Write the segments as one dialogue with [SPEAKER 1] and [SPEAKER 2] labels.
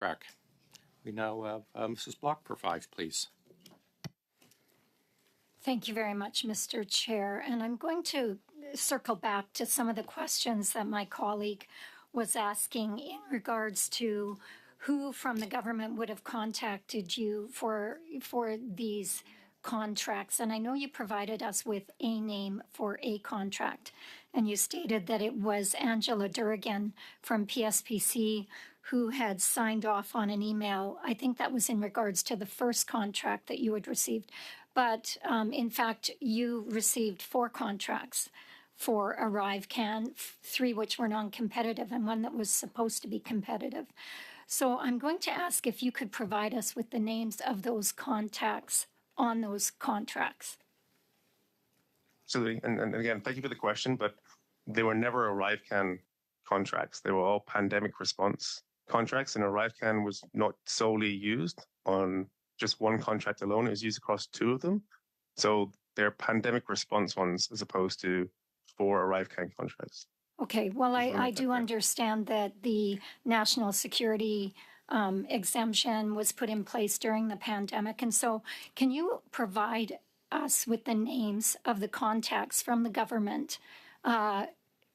[SPEAKER 1] Correct. We now have Mrs. Block for 5, please.
[SPEAKER 2] Thank you very much, Mr. Chair. And I'm going to circle back to some of the questions that my colleague was asking in regards to who from the government would have contacted you for these contracts. And I know you provided us with a name for a contract, and you stated that it was Angela Durgan from PSPC who had signed off on an email. I think that was in regards to the first contract that you had received. But in fact, you received 4 contracts for arrivecan, 3 which were non-competitive and 1 that was supposed to be competitive. So I'm going to ask if you could provide us with the names of those contacts on those contracts.
[SPEAKER 3] Absolutely. And again, thank you for the question, but they were never arrivecan contracts. They were all pandemic response contracts, and arrivecan was not solely used on just one contract alone. It was used across 2 of them. So they're pandemic response ones as opposed to 4 arrivecan contracts.
[SPEAKER 2] Okay, well, I do understand that the national security exemption was put in place during the pandemic. And so can you provide us with the names of the contacts from the government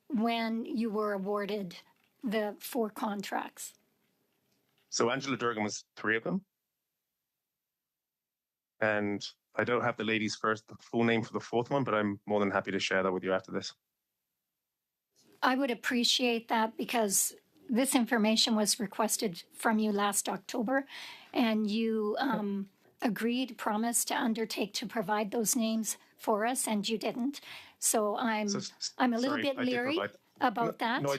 [SPEAKER 2] when you were awarded the 4 contracts?
[SPEAKER 3] So Angela Durgan was 3 of them. And I don't have the lady's the full name for the 4th one, but I'm more than happy to share that with you after this.
[SPEAKER 2] I would appreciate that, because this information was requested from you last October, and you promised to undertake to provide those names for us, and you didn't. So I'm a little bit leery about that.
[SPEAKER 3] No,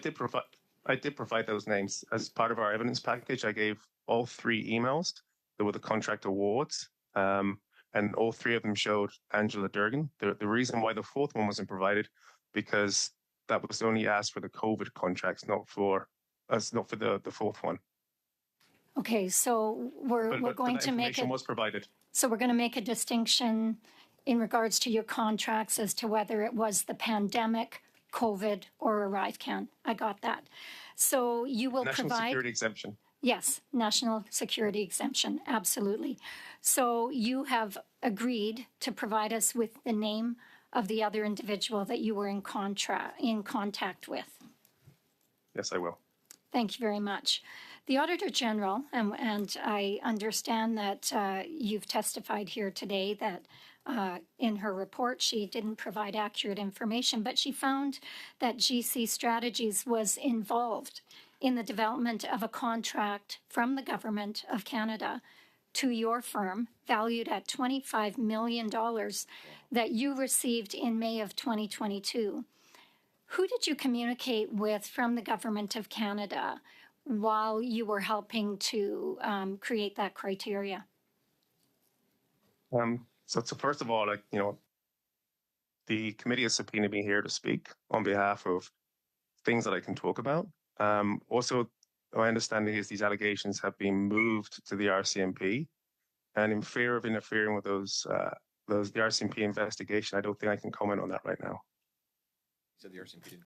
[SPEAKER 3] I did provide those names as part of our evidence package. I gave all 3 emails. There were the contract awards, and all 3 of them showed Angela Durgan. The reason why the 4th one wasn't provided, because that was only asked for the COVID contracts, not for the 4th one.
[SPEAKER 2] Okay, so we're going to make
[SPEAKER 3] was provided.
[SPEAKER 2] So we're going to make a distinction in regards to your contracts as to whether it was the pandemic, COVID, or arrivecan. I got that. So you will provide
[SPEAKER 3] National security exemption.
[SPEAKER 2] Yes, national security exemption, absolutely. So you have agreed to provide us with the name of the other individual that you were in contact with.
[SPEAKER 3] Yes, I will.
[SPEAKER 2] Thank you very much. The Auditor General, and I understand that you've testified here today that in her report she didn't provide accurate information, but she found that GC Strategies was involved in the development of a contract from the Government of Canada to your firm, valued at $25 million, that you received in May of 2022. Who did you communicate with from the Government of Canada while you were helping to create that criteria?
[SPEAKER 3] So first of all, the committee has subpoenaed me here to speak on behalf of things that I can talk about. Also, my understanding is these allegations have been moved to the RCMP, and in fear of interfering with the RCMP investigation, I don't think I can comment on that right now.
[SPEAKER 1] So the RCMP didn't